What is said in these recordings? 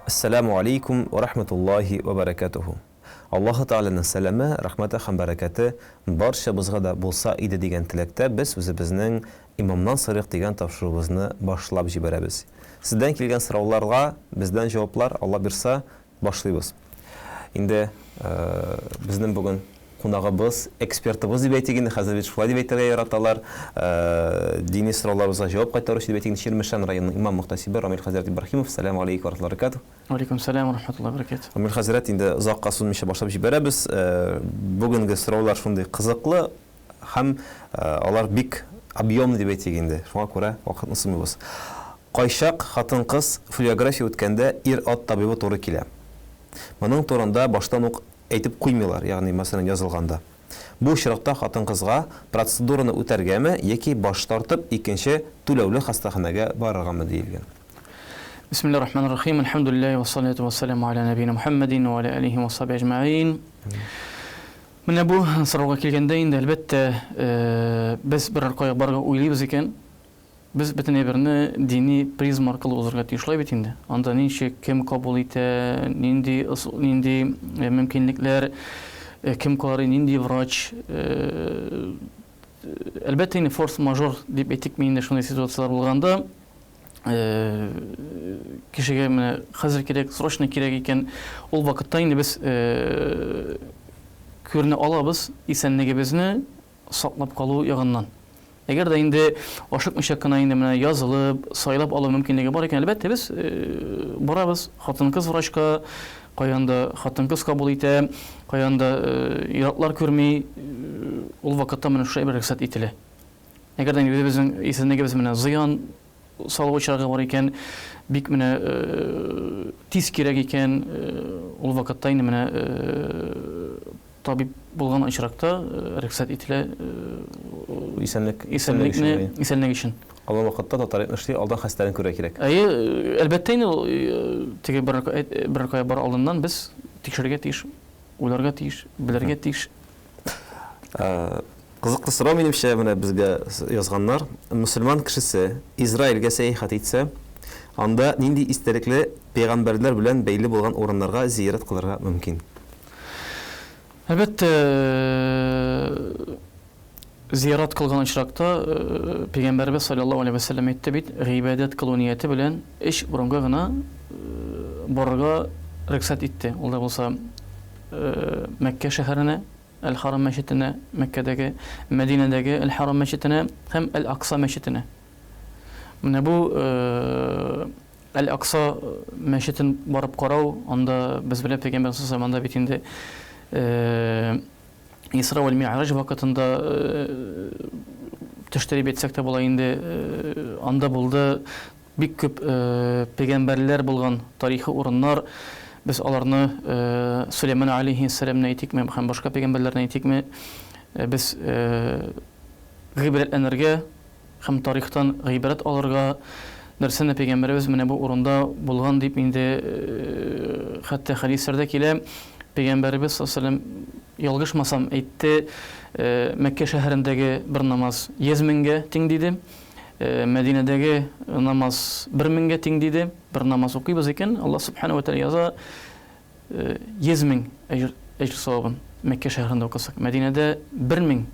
Ассаламу алейкум ва рахматуллахи ва баракатуху. Аллаһу Тәгаләнең сәламе, рәхмәте һәм бәрәкәте барчабызга да булса иде дигән теләктә без үзебезнең имамнан сырык дигән тапшыруыбызны башлап җибәрәбез. Сездән килгән сорауларга бездән җаваплар Алла бирсә башлыйбыз. Инде безнең бүген кунагыбыз, экспертыбыз дип әйтик инде, хәзер бит шулай дип әйтергә яраталар. Дини сорауларыбызга җавап кайтаручы дип әйтик, Ширмешан районының имам мөхтәсибе Рамил хәзрәт Ибраһимов. Ассаламу алейкум ва рахматуллаһи ва баракатуһ. Алейкум салам ва рахматуллаһи ва баракатуһ. Рамил хәзрәт, инде озакка сузмыйча башлап җибәрәбез. Бүгенге сораулар шундый кызыклы һәм алар бик объемлы дип әйтик инде. Шуңа күрә вакытны сумыйбыз. Кайчак хатын-кыз флюорография үткәндә ир-ат табибы туры килә. Моның турында баштан ук әйтеп куймыйлар, ягъни мәсәлән язылганда. Бу очракта хатын-кызга процедураны үтәргәме яки баш тартып икенче түләүле хастаханәгә барыргамы диелгән. Бисмиллахир рахманир рахим. Алхамдулиллаһи ва салату ва саламу аля набийина Мухаммадин ва аля алихи ва сахбихи аҗмаин. Менә бу сорауга килгәндә инде әлбәттә без бер аркая барга уйлыйбыз икән. Без бөтен әйберне дини призма аркылы узарга тиешләй бит инде. Анда ничек, кем кабул итә, нинди мөмкинлекләр, кем карый, нинди врач. Әлбәттә инде форс-мажор дип әйтик инде шундый ситуациялар булганда, кешегә менә хәзер кирәк, срочно кирәк икән, ул вакытта инде без күренә алабыз исәнлегебезне саклап калу ягыннан. Әгәр дә инде ашыкмыйча кына инде менә язылып, сайлап алу мөмкинлеге бар икән, әлбәттә без барабыз хатын-кыз врачка, каянда хатын-кыз кабул итә, каянда иратлар күрми, ул вакытта менә шулай бер рөхсәт ителә. Әгәр дә инде безнең исәнлегебез менә зыян салучыларга бар икән, бик менә тиз кирәк икән, ул вакытта инде менә табиб булган очракта рөхсәт ителә исәнлек өчен. Алла вакытта татарып эшли, алдан хәстәлек күрә кирәк. Әлбәттә инде теге бер кая бар алдыннан без тикшерергә тиеш, уйларга тиеш, белергә тиеш. Кызыклы сорау минемчә менә безгә язганнар. Мөселман кешесе Израильгә сәяхәт итсә, анда нинди истәлекле пәйгамбәрләр белән бәйле булган урыннарга зиярат кылырга мөмкин? Әлбәттә зиярат кылган очракта Пәйгамбәрбез саллаллаһу алейхи ва саллям әйтте бит, гыйбадат кылу нияте белән эш урынга гына барырга рөхсәт итте. Ул да булса Мәккә шәһәренә, Әл-Харам мәчетенә, Мәккәдәге, Мәдинәдәге Әл-Харам мәчетенә һәм Әл-Акса мәчетенә. Менә бу Әл-Акса мәчетен барып карау, анда без белән Пәйгамбәр заманында бит инде Исра вал Ми'раж вакытында төштәреп әйтсәк тә була инде, анда булды бик күп пәйгамбәрләр булган тарихи урыннар. Без аларны Сулейман алейхиссаламны әйтикме, һәм башка пәйгамбәрләрне әйтикме, без гыйбрәтләнергә һәм тарихтан гыйбрәт алырга нәрсәне пәйгамбәрбез менә бу урында булган дип инде хәтта хәдисләрдә килә. Пәйгамбәрбез саллаллаһу алейхи ва саллям ялгышмасам әйтте, Мәккә шәһәрендәге бер намаз 100 меңгә тиң диде, Мәдинәдәге намаз 1000 тиң диде. Бер намаз укыйбыз икән, Алла субханаһу ва тааля яза 100 мең әҗр савабын Мәккә шәһәрендә укысак, Мәдинәдә 1000.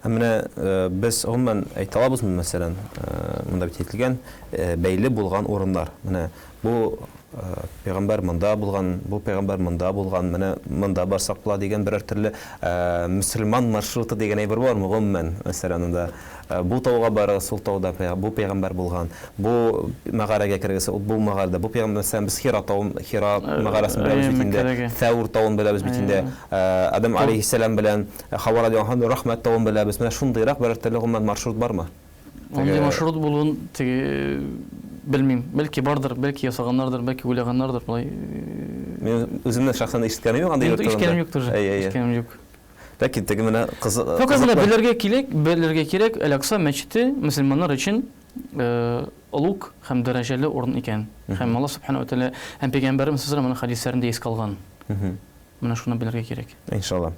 Менә без гомумән әйтә алабызмы, мәсәлән, монда бит әйтелгән бәйле булган урыннар. Менә бу пәйгамбәр монда булган, бу пәйгамбәр монда булган, менә монда барсак була дигән берәр төрле мөселман маршруты дигән әйбер бармы гомумән? Мәсәлән, анда бу тауга барыгыз, сул тауда бу пәйгамбәр булган, бу мәгарәгә кергәс, бу мәгарәдә бу пәйгамбәр, мәсәлән, без Хира мәгарәсен беләбез бит инде, Фәур тауын беләбез бит инде, Адам алейхиссалам белән Хава радиаллаһу рәхмәт тауын беләбез. Менә шундыйрак берәр төрле гомумән маршрут бармы? Андый маршрут булуын белмим. Бәлки бардыр, бәлки ясаганнардыр, бәлки уйлаганнардыр. Мен үземнән шәхсән ишеткәнем юк, андый ишеткәнем юктыр. Ишеткәнем юк. Ләкин теге менә кызы. Факат белергә кирәк, Әл-Акса мәчете мөселманнар өчен улуг һәм дәрәҗәле урын икән. Һәм Алла субханаһу ва тааля һәм пәйгамбәрimiz саллаллаһу алейхи хәдисләрендә искә алган. Менә шуны белергә кирәк. Иншалла.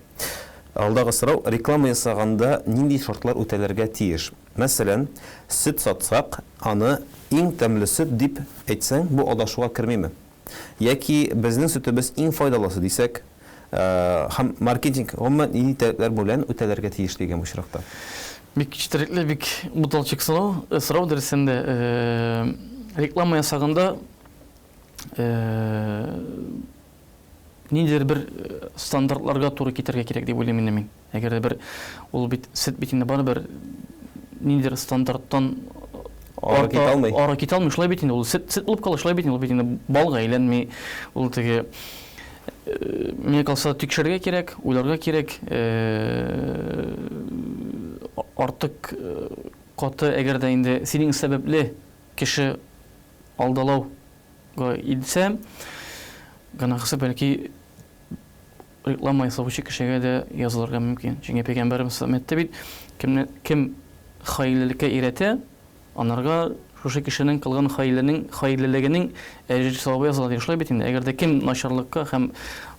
Алдагы сорау, реклама ясаганда нинди шартлар үтәләргә тиеш? Мәсәлән, сөт сатсак, аны иң тәмле сөт дип әйтсәң, бу адашуга кермиме? яки безнең сөтебез иң файдалысы дисәк, һәм маркетинг гомумән нитәләр белән үтәләргә тиеш дигән очракта. Бик четерекле, бик буталчык сорау дөресендә реклама ясаганда ниндидер бер стандартларга туры китәргә кирәк дип уйлыйм инде мин. Әгәр бер ул бит сөт бит инде барыбер ниндидер стандарттан ары китә алмый, шулай бит инде ул сөт булып кала, шулай бит инде ул бит инде балга әйләнми, ул теге миңа калса тикшерергә кирәк, уйларга кирәк, артык каты әгәр дә инде синең сәбәпле кеше алдалауга илсә, гынахысы бәлки реклама ясаучы кешегә дә язылырга мөмкин. Чөнки Пәйгамбәрбез әйтте бит, кем хәйлелеккә өйрәтә, анарга шушы кешенең кылган хәйлелегенең әҗри савабы языла дип шулай бит инде. Әгәр дә кем начарлыкка һәм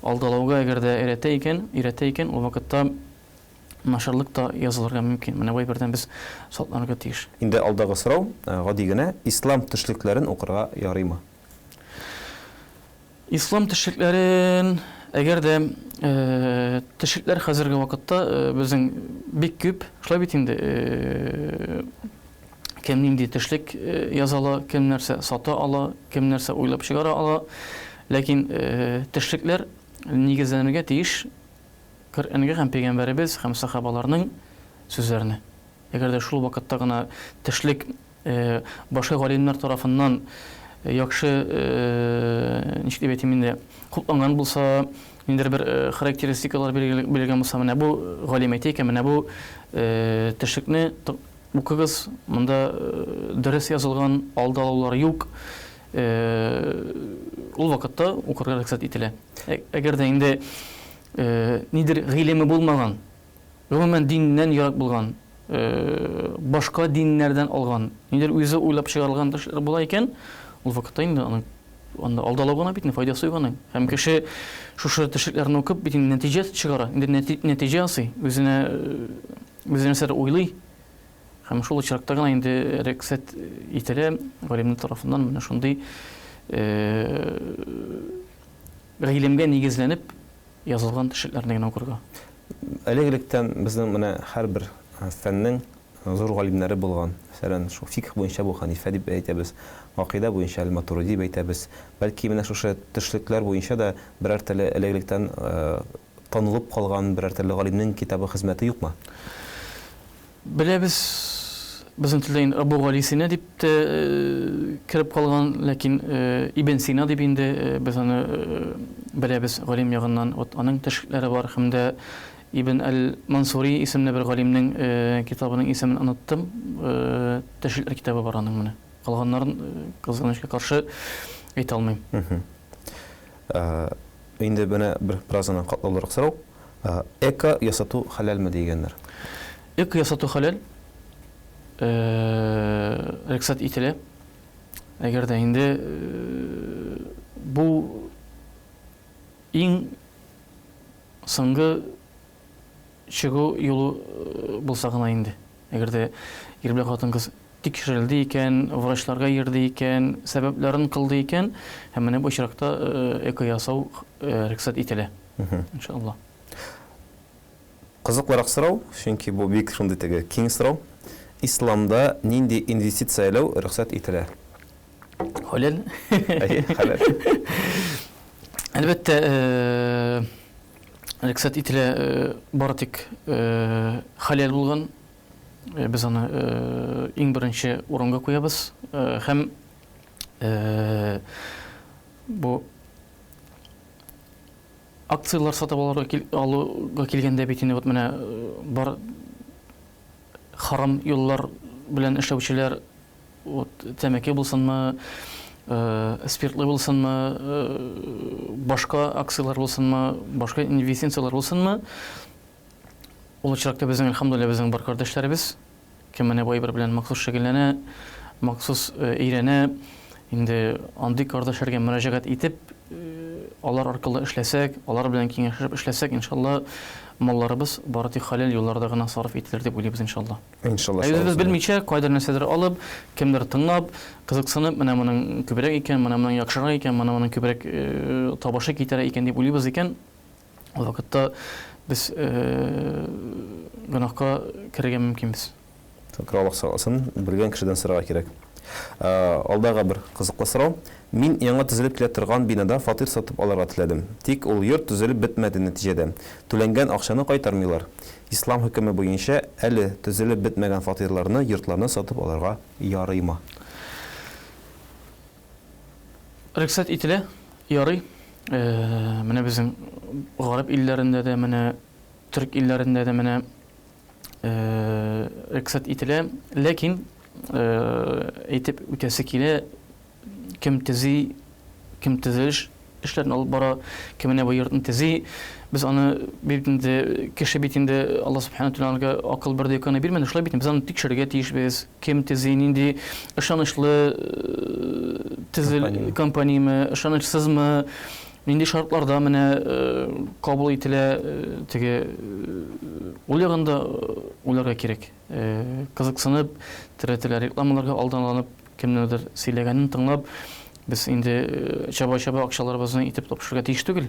алдалауга әгәр дә өйрәтә икән, ул вакытта начарлык та язылырга мөмкин. Менә бу бердән без сакланырга тиеш. Инде алдагы сорау, гади генә ислам төшлекләрен укырга ярыймы? Ислам төшлекләрен әгәр дә төшекләр хәзерге вакытта безнең бик күп, шулай бит инде. Кем нинди төшлек язала, кем нәрсә сата ала, кем нәрсә уйлап чыгара ала. Ләкин төшлекләр нигезләнергә тиеш Коръәнгә һәм Пәйгамбәрбез һәм сахабаларның сүзләренә. Әгәр дә шул вакытта гына төшлек башка галимнәр тарафыннан яхшы ничек дип әйтим инде хупланган булса, ниндидер бер характеристикалар белгән булса, менә бу галим әйтә икән, менә бу төшлекне укыгыз, монда дөрес язылган, алдалаулар юк. Ул вакытта укырга рөхсәт ителә. Әгәр дә инде нидер гыйлеме булмаган, гомумән диннән ярак булган, башка диннәрдән алган, нидер үзе уйлап чыгарылган төшләр була икән, ул вакытта инде анда алдалау гына бит, файдасы юк аның. Һәм кеше шушы төшлекләрне укып бит нәтиҗә чыгара, инде нәтиҗә ясый, үзенә нәрсә уйлый. Һәм шул очракта гына инде рөхсәт ителә галимнәр тарафыннан менә шундый гыйлемгә нигезләнеп язылган төшлекләрне генә укырга. Элек-электән безнең менә һәрбер фәннең зур галимнәре булган. Мәсәлән, шу фикх буенча бу Ханифа дип әйтәбез, акыйда буенча Ал-Матурidi дип әйтәбез. Бәлки менә шушы төшлекләр буенча да берәр теле элек-электән танылып калган берәр теле галимнең китабы хезмәте юкмы? Беләбез, безнең телдә инде Абу Гали Сина дип кирип калган, ләкин Ибн Сина дип инде без аны беләбез галим ягыннан, аның төшлекләре бар. Һәм дә Ибн Ал-Мансури исемле бер галимнең китабының исемен оныттым. Төшлекләр китабы бар аның менә. Калганнарын кызганычка каршы әйтә алмыйм. Инде менә бер празаны катлаулырак сорау. Эко ясату халалмы дигәннәр? Эко ясату халал. Рөхсәт ителә. Әгәр дә инде бу иң соңгы чыгу юлы булса гына инде. Әгәр дә ир белән хатын-кыз тикшерелде икән, врачларга йөрде икән, сәбәпләрен кылды икән, һәм менә бу очракта эко ясау рөхсәт ителә. Иншаллах. Кызыклырак сорау, чөнки бу бик шундый теге киң сорау. Исламда нинди инвестицияләү рөхсәт ителә? Халал. Халал. Әлбәттә, рөхсәт ителә бары тик халал булган. Без аны иң беренче урынга куябыз. Һәм бу акциялар сатып алуга килгәндә бит инде менә бар харам юллар белән эшләүчеләр, тәмәке булсынмы, спиртлы булсынмы, башка акциялар булсынмы, башка инвестициялар булсынмы, ул очракта безнең әлхәмдүлилләh безнең бар кардәшләребез, кем менә бу әйбер белән махсус шөгыльләнә, махсус өйрәнә, инде андый кардәшләргә мөрәҗәгать итеп алар аркылы эшләсәк, алар белән киңәшеп эшләсәк, иншалла, малларыбыз бары тик халал юлларда гына сарыф ителер дип уйлыйбыз, иншалла. Иншалла. Без белмичә, кайдар нәрсәдер алып, кемдер тыңлап, кызыксынып, менә моның күбрәк икән, менә моның яхшырак икән, менә моның күбрәк табышы китерә икән дип уйлыйбыз икән, ул вакытта без гөнаһка керергә мөмкинбез. Аллаһ сакласын, белгән кешедән сорарга кирәк. Алдагы бер кызыклы сорау. Мин яңа төзелеп килә торган бинада фатир сатып алырга теләдем. Тик ул йорт төзелеп бетмәде нәтиҗәдә. Түләнгән акчаны кайтармыйлар. Ислам хөкеме буенча әле төзелеп бетмәгән фатирларны, йортларны сатып алырга ярыймы? Рөхсәт ителә, ярый. Менә безнең гарәп илләрендә дә, менә төрк илләрендә дә менә рөхсәт ителә, ләкин әйтеп үтәсе килә, кем төзи, кем төзелеш эшләрен алып бара, кемне бу йортны төзи, без аны битендә, кеше битендә Аллаһ субхана тәгаләгә акыл бирде икән, бирмәде, шулай бит, без аны тикшерергә тиешбез, кем төзи, нинди ышанычлы төзел компаниямы, ышанычсызмы, нинди шартларда менә кабул ителә, теге ул ягында уйларга кирәк. Кызыксынып, тирәтеләр рекламаларга алданланып, кемнедер сөйләгәнен тыңлап, без инде чаба-чаба акчаларыбызны итеп тапшырырга тиеш түгел.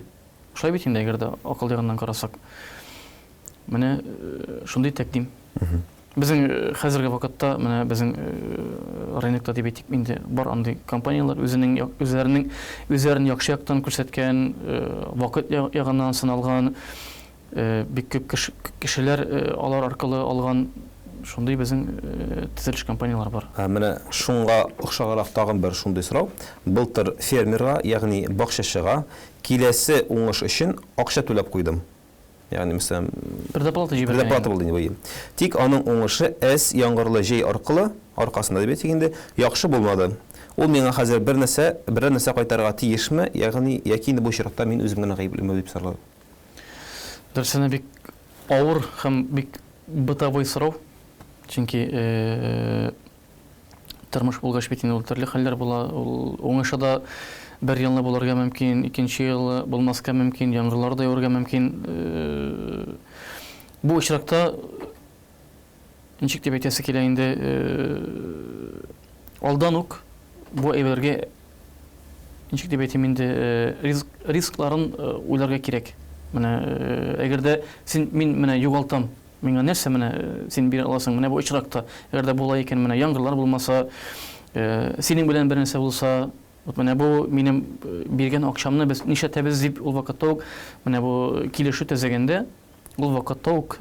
Шулай бит инде, әгәр дә акыл ягыннан карасак. Менә шундый тәкъдим. Безнең хәзерге вакытта менә безнең рынокта дип әйтик, инде бар андый компаниялар үзләрен яхшы яктан күрсәткән, вакыт ягыннан сыналган, бик күп кешеләр алар аркылы алган шундый безнең төзелеш компаниялар бар. Менә шунга охшагарак тагын бер шундый сорау. Былтыр фермерга, ягъни бакчачыга киләсе уңыш өчен акча түләп куйдым. Ягъни мәсәлән, Предоплата предоплата булды дип. Тик аның уңышы әс яңгырлы җәй аркасында дип әйтик инде, яхшы булмады. Ул миңа хәзер бер нәрсә кайтарырга тиешме, ягъни яки бу чиратта мин үзем генә гаеплеме дип сорады. Дөресенә бик авыр һәм бик бытовой сорау. Чөнки тормыш булгач бит инде ул төрле хәлләр була. Ул уңышы да бер елны булырга мөмкин, икенче ел булмаска мөмкин, яңгырлар да яурга мөмкин. Бу очракта ничек дип әйтәсе килә инде, алдан ук бу әйбергә ничек дип әйтим инде, рискларын уйларга кирәк. Менә әгәр дә мин менә югалтам, миңа нәрсә менә син бирә аласың, менә бу очракта, әгәр дә була икән, менә яңгырлар булмаса, синең белән бер нәрсә булса, менә бу минем биргән акчамны без нишәтәбез дип ул вакытта ук, менә бу килешү төзегәндә, ул вакытта ук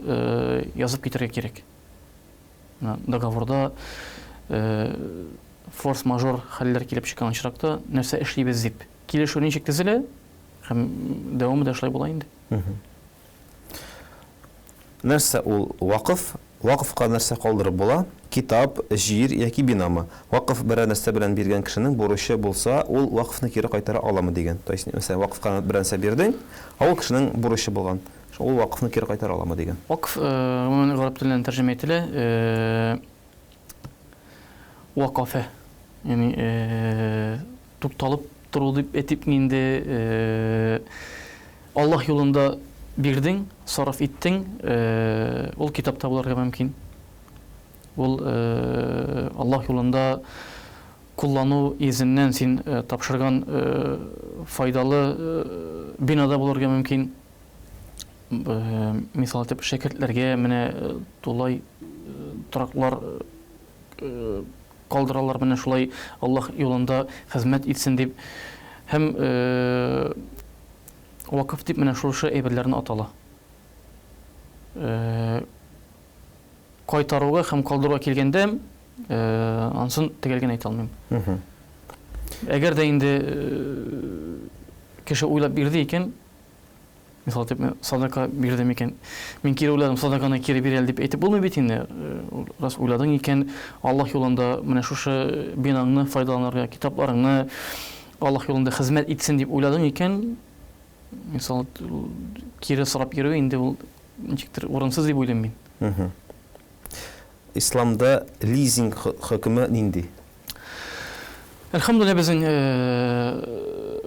язып китәргә кирәк. Договорда форс-мажор хәлләр килеп чыккан очракта нәрсә эшлибез дип. Килешү ничек төзелә, һәм дәвамы да шулай була инде. Нәрсә ул вакыф? Вакыфка нәрсә калдырып була? Китап, җир яки бинамы? Вакыф бер нәрсә белән биргән кешенең бурычы булса, ул вакыфны кире кайтара аламы дигән. То есть, мәсәлән, вакыфка бер нәрсә бирдең, ул кешенең бурычы булган. Ул вакыфны кире кайтара аламы дигән. Вакыф гомумән гарәп теленнән тәрҗемә ителә. Вакафа. Ягъни тукталып тору дип әйтеп инде, Аллаһ юлында бирдең, сарыф иттең, ул китапта булырга мөмкин. Ул Аллаһ юлында куллану изеннән син тапшырган файдалы бинада булырга мөмкин. Мисал итеп, шәкертләргә менә тулай тораклар калдыралар, менә шулай Аллаһ юлында хезмәт итсен дип. Һәм вакыф дип менә шушы әйберләрне атала. Кайтаруга һәм калдыруга килгәндә, ансын тегелген әйтә алмыйм. Әгәр дә инде кеше уйлап бирде икән, мисал итеп, садака бирдем икән, мин кире уйладым, садаканы кире бирәл дип әйтеп булмый бит инде. Раз уйладың икән, Аллаһ юлында менә шушы бинаңны файдаланырга, китапларыңны Аллаһ юлында хезмәт итсен дип уйладың икән, мисал кире сорап йөрү инде ул ничектер урынсыз дип уйлыйм мин. Исламда лизинг хөкеме нинди? Әлхәмдүлилләһ, безнең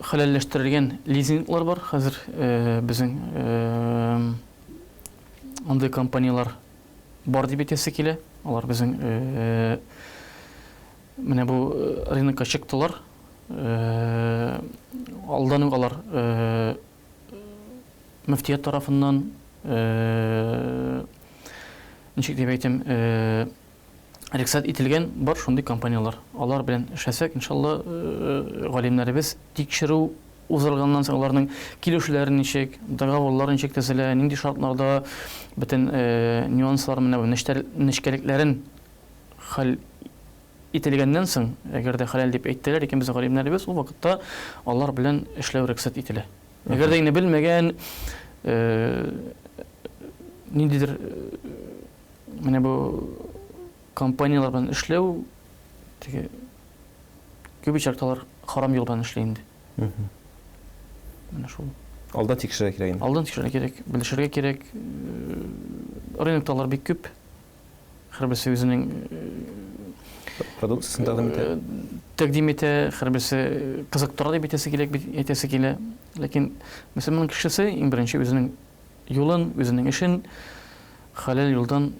хәләлләштерелгән лизинглар бар. Хәзер безнең андый компаниялар бар дип әйтәсе килә. Алар безнең менә бу рынокка чыктылар. Алдан ук алар мөфтият тарафыннан ничек дип әйтим, рөхсәт ителгән бар шундый компаниялар. Алар белән эшләсәк, иншалла, галимнәребез тикшерү узылганнан соң аларның килешүләрен ничек, договорларын ничек төзелә, нинди шартларда бөтен нюанслар менә бу нечкәлекләрен хәл ителгәннән соң, әгәр дә хәләл дип әйттеләр икән безнең галимнәребез, ул вакытта алар белән эшләү рөхсәт ителә. Әгәр дә инде белмәгән ниндидер менә бу компаниялар белән эшләү, теге күп очраклар харам юл белән эшли инде. Менә шул. Алдан тикшерә кирәк инде. Алдан тикшерергә кирәк, белешергә кирәк. Рынокталар бик күп. Һәрберсе үзенең Продукциясын тәкъдим итә, һәрберсе кызыктыра дип әйтәсе килә. Ләкин мөселман кешесе иң беренче үзенең юлын, үзенең эшен хәләл юлдан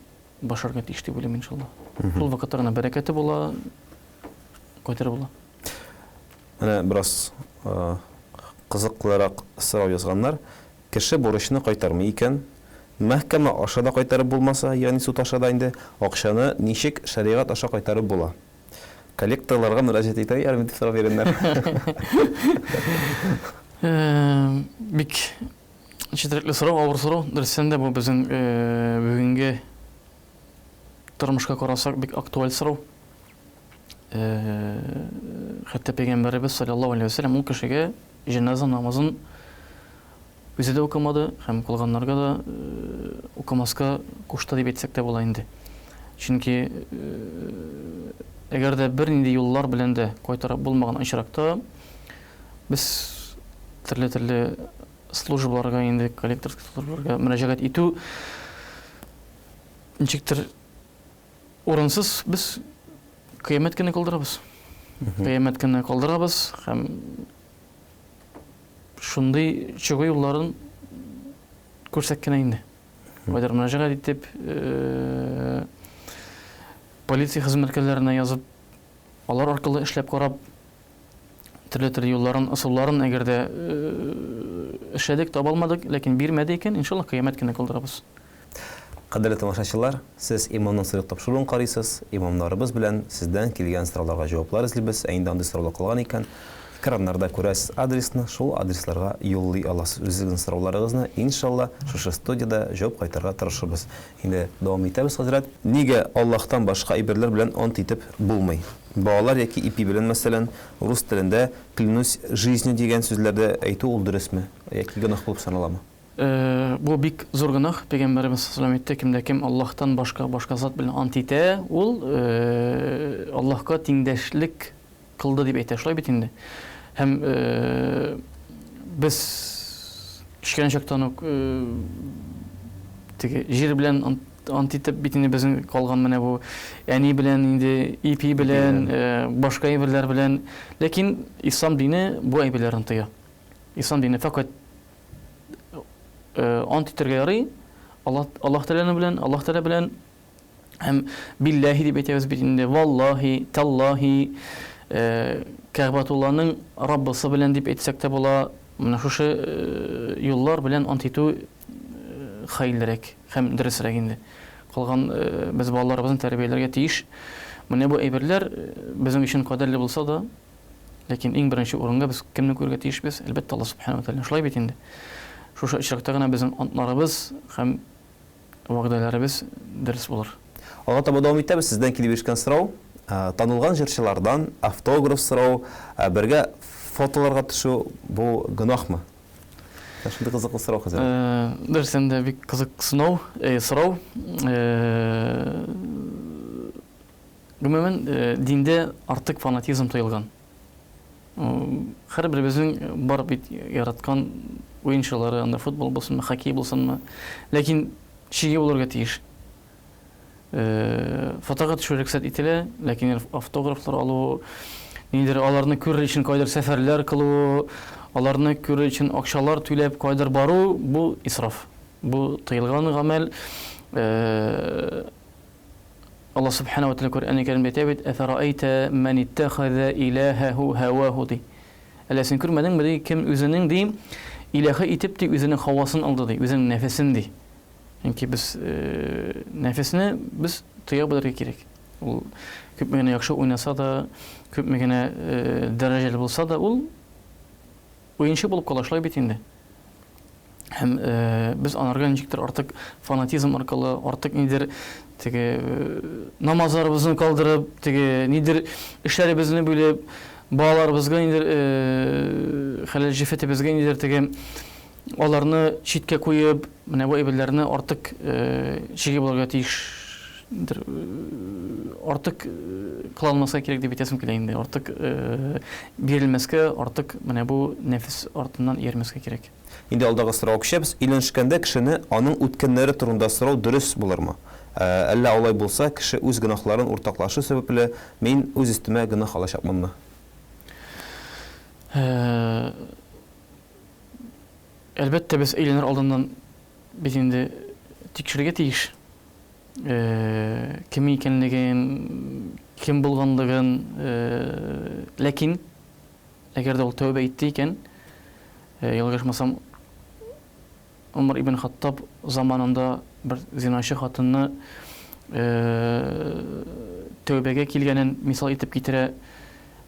башарга тиеш дип уйлыйм, иншалла. Шул вакытта гына бәрәкәте була, кайтыр була. Менә бераз кызыклырак сорау язганнар. Кеше бурычны кайтармый икән, мәхкәмә аша да кайтарып булмаса, ягъни суд аша да инде акчаны ничек шариғат аша кайтарып була? Коллекторларга мөрәҗәгать итә, ярдәм итеп сорап бирәләр. Бик четерекле сорау, авыр сорау. Дөрестән дә бу безнең бүгенге тормышка карасак бик актуаль сорау. Хәтта Пәйгамбәребез саллаллаһу алейхи ва саллям ул кешегә җеназа намазын үзе дә укымады, һәм кылганнарга да укымаска кушты дип әйтсәк тә була инде. Чөнки әгәр дә бернинди юллар белән дә кайтарып булмаган очракта без төрле службаларга инде коллекторских службаларга мөрәҗәгать итү ничектер урынсыз. Без кыямәт көне калдырабыз. Кыямәт көне калдырабыз һәм шундый чыгу юлларын күрсәткән инде. Кайдар мөрәҗәгать итеп, полиция хезмәткәрләренә язып, алар аркылы эшләп карап, төрле юлларын, ысулларын әгәр дә эшләдек, таба алмадык, ләкин бирмәде икән, иншалла кыямәт көне калдырабыз. Кадерле тамашачылар, сез имамның сыйрак тапшыруын карыйсыз. Имамнарыбыз белән сездән килгән сорауларга җаваплар эзлибез. Әйдә андый сораулар калган икән, экраннарда күрәсез адресны, шул адресларга юллый аласыз үзегезнең сорауларыгызны. Иншалла, шушы студияда җавап кайтарырга тырышырбыз. Инде дәвам итәбез, хәзрәт. Нигә Аллаһтан башка әйберләр белән ант итеп булмый? Балалар яки ипи белән, мәсәлән, рус телендә клянусь жизнью дигән сүзләрдә әйтү ул дөресме? Яки гөнаһ булып саналамы? Бу бик зур гөнаһ. Пәйгамбәребез саллаллаһу алейхи ва саллям әйтте, кемдә кем Аллаһтан башка зат белән ант итә, ул Аллаһка тиңдәшлек кылды дип әйтә. Шулай бит инде. Һәм без кичкән чактан ук теге җир белән ант итеп бит инде безнең калган менә бу әни белән инде ипи белән, башка әйберләр белән. Ләкин ислам дине бу әйберләрне тыя. Ислам дине фақат ант итәргә ярый. Аллаһ Тәгалә белән һәм биллаһи дип әйтәбез бит инде. Валлаһи, таллаһи, Кәгъбәтуллаһның Раббысы белән дип әйтсәк тә була. Менә шушы юллар белән ант итү хәерлерәк һәм дөресрәк инде. Калган без балаларыбызны тәрбияләргә тиеш. Менә бу әйберләр безнең өчен кадерле булса да, ләкин иң беренче урынга без кемне күрергә тиешбез? Әлбәттә, Аллаһ субханаһу ва тааля. Шулай бит инде. Шушы очракта гына безнең антларыбыз һәм вәгъдәләребез дөрес булыр. Алга таба дәвам итәбез. Сездән килеп ишкән сорау, танылган җырчылардан автограф сорау, бергә фотоларга төшү, бу гөнаһмы? Шундый кызыклы сорау хәзер. Дөрестән дә бик кызык сорау. Гомумән, диндә артык фанатизм тыелган. Һәрберебезнең бар бит яраткан уенчылары, анда футбол булсынмы, хоккей булсынмы, ләкин чиге булырга тиеш. Фотога төшү рөхсәт ителә, ләкин автографлар алу, нидер аларны күрер өчен кайдар сәфәрләр кылу, аларны күрер өчен акчалар түләп кайдар бару, бу исраф. Бу тыелган гамәл. Аллаһ субханаһу ва тааля Кур'ан-ы Кәримдә әйтә: "Афарайта ман иттахаза илаһаху һаваһу" ди. Әллә син күрмәдеңме ди, кем үзенең ди илаһы итеп ди үзенең хавасын алды ди, үзенең нәфесен ди. Янки без нәфесне без тыя белергә кирәк. Ул күпме генә яхшы уйнаса да, күпме генә дәрәҗәле булса да, ул уенчы булып калышлай бит инде. Һәм без анарга ничектер артык фанатизм аркылы, артык нидер теге намазларыбызны калдырып, теге нидер эшләребезне бүлеп, балаларыбызга нидер хәләл җифетебезгә нидер теге аларны читкә куеп, менә бу әйберләрне артык чиге булырга тиеш, артык кылмаска кирәк дип әйтәсем килә инде. Артык бирелмәскә, артык менә бу нәфес артыннан иярмәскә кирәк. Инде алдагы сорау кичәбез, өйләнешкәндә кешене аның үткәннәре турында сорау дөрес булырмы? Әллә алай булса, кеше үз гөнаһларын уртаклашу сәбәпле мин үз өстемә гөнаһ алачакмынмы? Әлбәттә без өйләнер алдыннан бит инде тикшерергә тиеш. Кем икәнлеген, кем булганлыгын, ләкин әгәр дә ул тәүбә итте икән, ялгышмасам, Умар ибн Хаттаб заманында бер зинашчы хатынны тәүбәгә килгәнен мисал итеп китерә,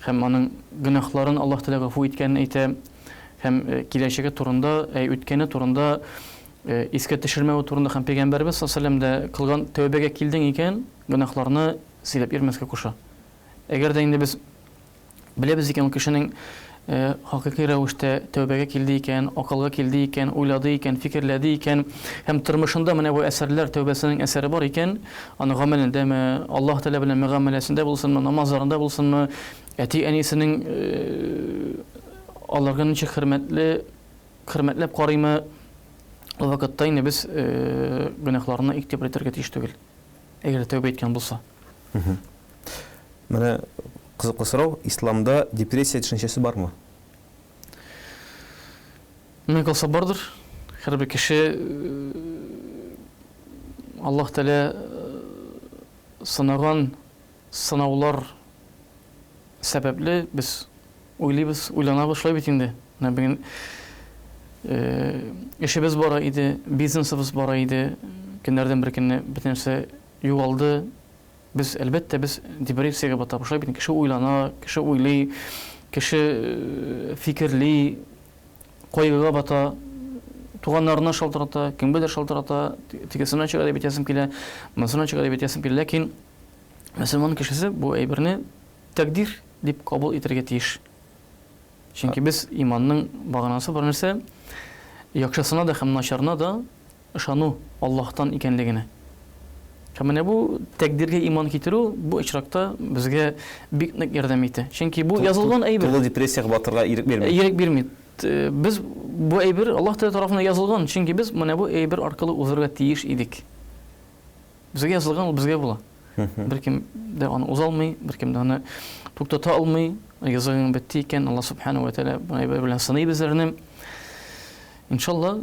һәм аның гөнаһларын Аллаһ Тәгалә гафу иткәнен әйтә, һәм киләчәге турында, үткәне турында, искә төшермәү турында һәм Пәйгамбәрбез саллаллаһу алейһи ва сәлләм кылган тәүбәгә килдең икән, гөнаһларны сыйлап йөрмәскә куша. Әгәр дә инде без беләбез икән кешенең хакыйкый рәвештә тәүбәгә килде икән, акылга килде икән, уйлады икән, фикерләде икән, һәм тормышында менә бу әсәрләр тәүбәсенең әсәре бар икән, аны гамәлендәме, Аллаһ Тәгалә белән мөгамәләсендә булсынмы, намазларында булсынмы, әти-әнисенең аларга ничек хөрмәтләп карыймы, ул вакытта инде без гөнаһларны игътибар итәргә тиеш түгел. Әгәр тәүбә иткән булса. Менә кызыклы сорау, исламда депрессия төшенчәсе бармы? Мин калса бардыр. Һәрбер кеше Аллаһ Тәгалә сынаган сынаулар сәбәпле без уйлыйбыз, уйланабыз шулай бит инде. Менә бүген эшебез бара иде, бизнесыбыз бара иде, көннәрдән бер көнне бөтен нәрсә югалды. Без әлбәттә без депрессиягә батабыз. Шулай бит, кеше уйлана, кеше уйлый, кеше фикерли, кайгыга бата, туганнарына шалтырата, кемгәдер шалтырата, тигесенә чыга дип әйтәсем килә, монысына чыга дип әйтәсем килә, ләкин мөселман кешесе бу әйберне тәкъдир дип кабул итәргә тиеш. Чөнки без иманның баганасы бар нәрсә, яхшысына да һәм начарына да ышану Аллаһтан икәнлегенә. Һәм менә бу тәкъдиргә иман китерү бу очракта безгә бик нык ярдәм итә. Чөнки бу язылган әйбер. Тулы депрессиягә батырга ирек бирми. Ирек бирми. Без бу әйбер Аллаһ Тәгалә тарафыннан язылган. Чөнки без менә бу әйбер аркылы узырга тиеш идек. Безгә язылган, ул безгә була. Беркем дә аны уза алмый, беркем дә аны туктата алмый. Язылган бетте икән, Аллаһ субханаһу ва тааля әйбер белән сыный безләрне. Иншалла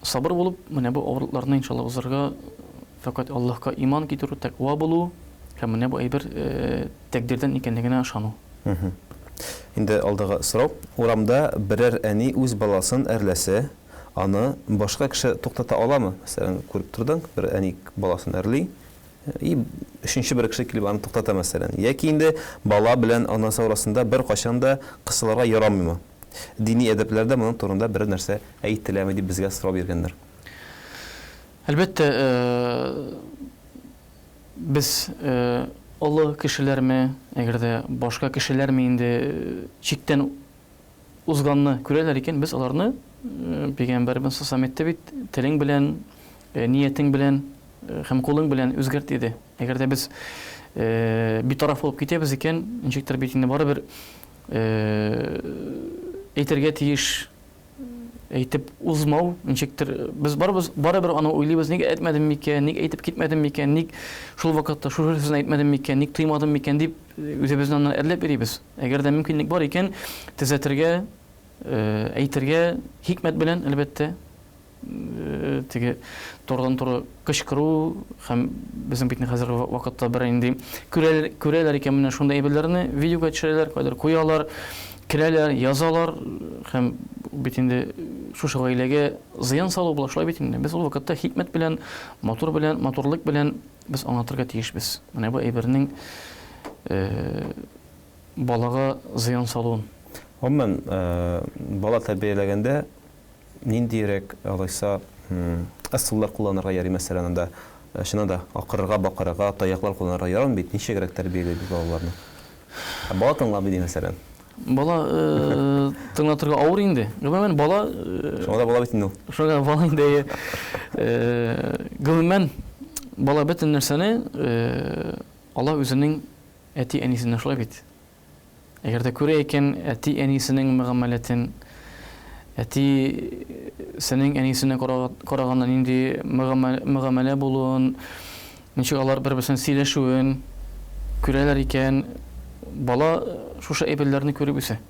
сабыр булып, менә бу авырлыкларны иншалла узырга фақат Аллаһка иман китерү, тәкъва булу һәм менә бу әйбер тәкъдирдән икәнлегенә ышану. Инде алдагы сорау, урамда берәр әни үз баласын әрләсә, аны башка кеше туктата аламы? Мәсәлән, күреп тордың, бер әни баласын әрли, и өченче бер кеше килеп аны туктата мәсәлән. Яки инде бала белән анасы арасында бер кашан да кысылырга ярамыймы? Дини әдәпләрдә моның турында бер нәрсә әйтеләме дип безгә сорау биргәннәр. Әлбәттә, без олы кешеләрме, әгәр дә башка кешеләрме инде чиктән узганны күрәләр икән, без аларны Пәйгамбәрбез саллаллаһу бит телең белән, ниятең белән һәм кулың белән үзгәрт иде. Әгәр дә без битараф булып китәбез икән, ничектер бит инде барыбер әйтергә тиеш, әйтеп узмау, ничектер без барыбер аны уйлыйбыз, ник әйтмәдем микән, ник әйтеп китмәдем микән, ник шул вакытта шул сүзне әйтмәдем микән, ник тыймадым микән дип үзебезнән әрләп берибез. Әгәр дә мөмкинлек бар икән, төзәтергә, әйтергә хикмәт белән әлбәттә теге турыдан-туры кычкыру һәм безнең бит хәзерге вакытта бер инде күрәләр икән менә шундай әйберләрне видеога төшерәләр, кайдар куялар, керәләр, язалар һәм бит инде шушы гаиләгә зыян салу була шулай бит инде. Без ул вакытта хикмәт белән, моторлык белән без аңлатырга тиешбез. Менә бу әйбернең балага зыян салуын. Гомумән, бала тәрбияләгәндә ниндирәк алайса ысуллар кулланырга ярый, мәсәлән, анда шуны да акырырга, бакырырга, таяклар кулланырга ярый бит, ничегрәк тәрбияләйбез балаларны? Бала тыңлап иде, мәсәлән. Бала тыңлатырга авыр инде. Гомумән бала Шуңа бала бит инде ул. шуңа бала инде гомумән бала бөтен нәрсәне Алла үзенең әти әнисенә шулай бит. Әгәр дә күрә икән әти әнисенең мөгамәләтен, әти сенең әнисенә караганнан нинди мөгамәлә булуын, ничек алар бер-берсен сөйләшүен күрәләр икән, бала шушы әйберләрне күреп үсә.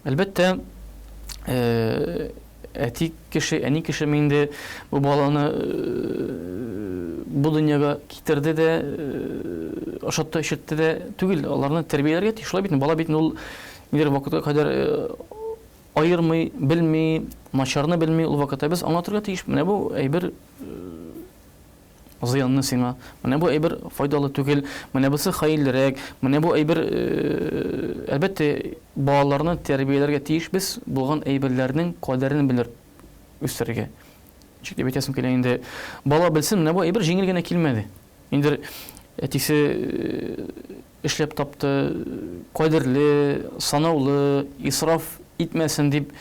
Әлбәттә, әти кеше, әни кеше инде бу баланы бу дөньяга китерде дә, ашатты, ишетте дә түгел, аларны тәрбияләргә тиеш. Шулай бит, бала бит ул нидер вакытка кадәр айырмый, белми, начарны белми, ул вакытта без аңлатырга тиеш. Менә бу әйбер зыянны сиңа, менә бу әйбер файдалы түгел, менә бусы хәерлерәк, менә бу әйбер әлбәттә балаларны тәрбияләргә тиеш без булган әйберләрнең кадәрен белер үстерергә. Ничек дип әйтәсем килә инде, бала белсен, менә бу әйбер җиңел генә килмәде. Инде әтисе эшләп тапты, кадерле, санаулы, исраф итмәсен дип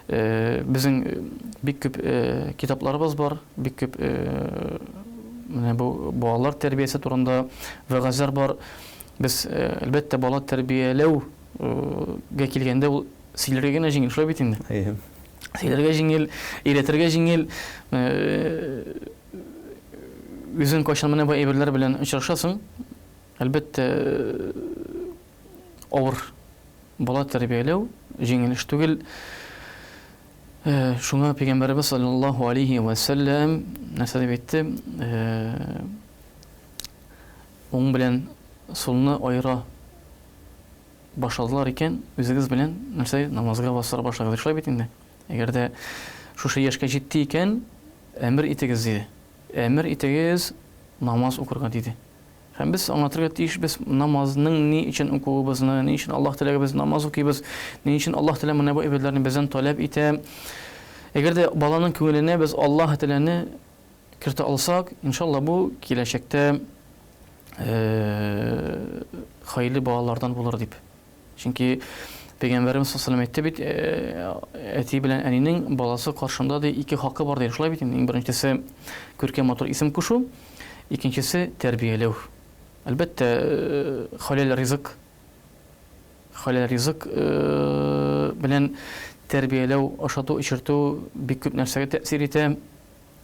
безнең бик күп китапларыбыз бар, бик күп менә бу балалар тәрбиясе турында вәгазьләр бар. Без әлбәттә бала тәрбияләүгә килгәндә ул сөйләргә генә җиңел, шулай бит инде. Сөйләргә җиңел, өйрәтергә җиңел. Үзең кайчан менә бу әйберләр белән очрашасың, әлбәттә авыр бала тәрбияләү җиңел эш түгел. Шуңа Пәйгамбәрбез саллаллаһу алейхи ва саллям нәрсә дип әйтте? Уң белән сулны аера башладылар икән, үзегез белән нәрсә намазга басыра башлагыз, шулай бит инде. Әгәр дә шушы яшькә җитте икән, әмер итегез диде. Әмер итегез намаз укырга диде. Һәм без аңлатырга тиешбез намазның ни өчен укуыбызны, ни өчен Аллаһ Тәгаләгә без намаз укыйбыз, ни өчен Аллаһ Тәгалә менә бу әйберләрне бездән таләп итә. Әгәр дә баланың күңеленә без Аллаһ Тәгаләне кертә алсак, иншалла бу киләчәктә хәйле балалардан булыр дип. Чөнки Пәйгамбәрбез саллаллаһу алейһи ва саллям әйтте бит, әти белән әнинең баласы каршында да ике хакы бар ди. Шулай бит инде. Беренчесе күркәм матур исем кушу, икенчесе тәрбияләү. Әлбәттә, хәләл ризык белән тәрбияләү, ашату, ишертү бик күп нәрсәгә тәэсир итә.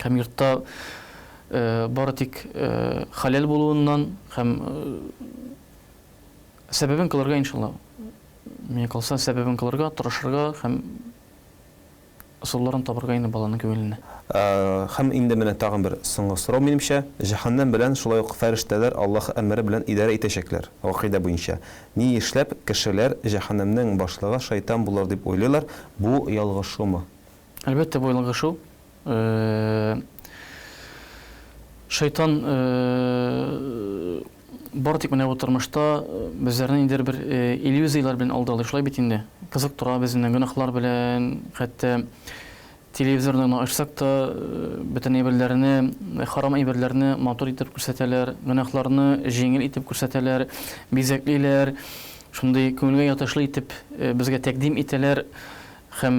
Һәм йортта бары тик хәләл булуыннан һәм сәбәбен кылырга иншалла. Миңа калса сәбәбен кылырга, тырышырга һәм ысулларын табырга инде баланың күңеленә. Һәм инде менә тагын бер соңгы сорау минемчә, җәһәннәм белән шулай ук фәрештәләр Аллаһ әмере белән идарә итәчәкләр. Акыйда буенча. Ни эшләп кешеләр җәһәннәмнең башлыгы шайтан булыр дип уйлыйлар? Бу ялгышымы? Әлбәттә бу ялгышу. Шайтан бар тик менә бу тормышта безләрне инде бер иллюзиялар белән алдалый, шулай бит инде. Кызык тора безнең гөнаһлар белән, хәтта телевизорны ачсак та бөтен әйберләрне, харам әйберләрне матур итеп күрсәтәләр, гөнаһларны җиңел итеп күрсәтәләр, бизәклиләр, шундый күңелгә ятышлы итеп безгә тәкъдим итәләр. Һәм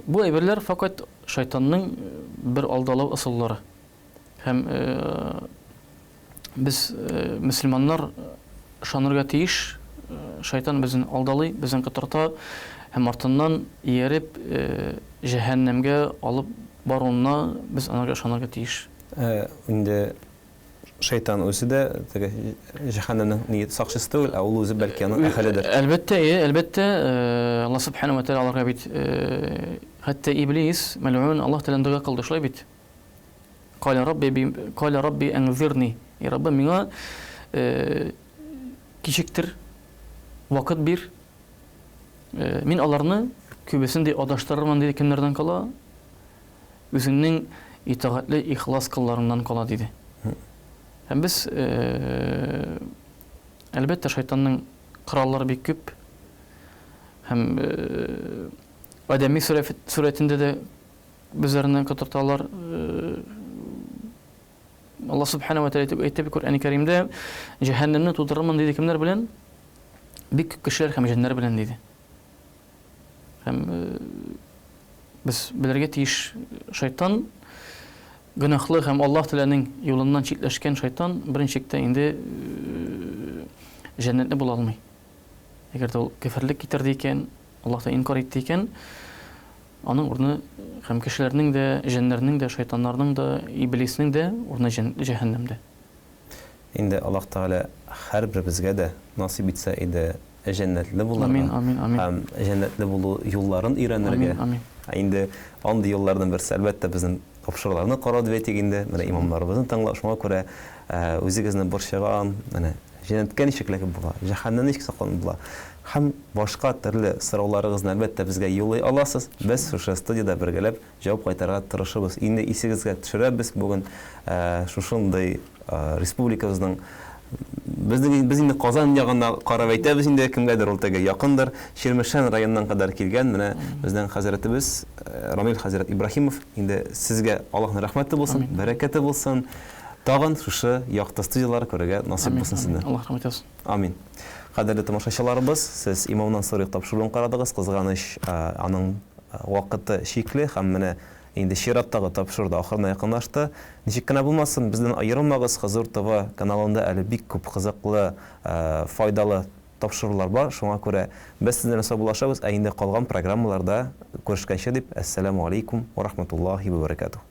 бу әйберләр фақат шайтанның бер алдалау ысуллары. Һәм без мөселманнар ышанырга тиеш, шайтан безне алдалый, безне кытырта һәм артыннан ияреп җәһәннәмгә алып баруына без анага ышанырга тиеш. Инде шайтан үзе дә теге җәһәннәмнең ният сакчысы түгел, ә ул үзе бәлки аның әһледер. Әлбәттә, Аллаһ субханаһу ва тааля аларга бит хәтта иблис мәл'ун Аллаһ тәгалә дуга кылды шулай бит. Кала рабби анзирни. И Раббым миңа кичектер, вакыт бир. Мин аларны күбесен дә адаштырырмын диде, кемнәрдән кала? Үзеңнең итагатьле ихлас кылларыңнан кала диде. Һәм без әлбәттә шайтанның кораллары бик күп. Һәм адәми сурәтендә дә безләрне котырталар. Аллаһ субханаһу ва тааля әйтә Коръән Кәримдә, җәһәннәмне тудырырмын диде кемнәр белән? Бик күп кешеләр һәм җеннәр белән диде. Һәм без белергә тиеш, шайтан гөнаһлы һәм Аллаһ Тәгаләнең юлыннан читләшкән шайтан беренчектә инде җәннәтне була алмый. Әгәр дә ул кафирлек китерде икән, Аллаһта инкар итте икән, аның урыны һәм кешеләрнең дә, җеннәрнең дә, шайтаннарның да, иблиснең дә урыны җәһәннәмдә. Инде Аллаһ Тәгалә һәрберебезгә дә насип итсә иде җәннәтле булырга. Амин, амин, амин. Һәм җәннәтле булу юлларын өйрәнергә. Амин, амин. Инде андый юллардан берсе әлбәттә безнең тапшыруларны карап дибетик инде. Менә имамнарыбызны тыңлап, шуңа күрә үзегезне борчыган, менә җәннәткә ничекләге була, җәһәннәмне ничек сакланып була. Һәм башка төрле сорауларыгызны әлбәттә безгә юллый аласыз. Без шушы студияда бергәләп җавап кайтарырга тырышабыз. Инде исегезгә төшерәбез бүген шушындай республикабызның без инде Казан ягына карап әйтәбез, инде кемгәдер ул теге якындыр, Ширмешән районыннан кадәр килгән. Менә безнең хәзрәтебез Рамил хәзрәт Ибраһимов, инде сезгә Аллаһның рәхмәте булсын, бәрәкәте булсын. Тагын шушы якты студиялар күрергә насип булсын сезгә. Аллаһ рәхмәт итсен. Амин. Кадерле тамашачыларыбыз, сез имамнан сорый тапшыруын карадыгыз. Кызганыч, аның вакыты шикле һәм менә инде чираттагы тапшыруда ахырына якынлашты. Ничек кенә булмасын, бездән аерылмагыз. Хәзер ТВ каналында әле бик күп кызыклы, файдалы тапшырулар бар. Шуңа күрә без сездән саубуллашабыз. Инде калган программаларда күрешкәнче дип, ассаламу алейкум ва рахматуллаһи ва баракатуһ.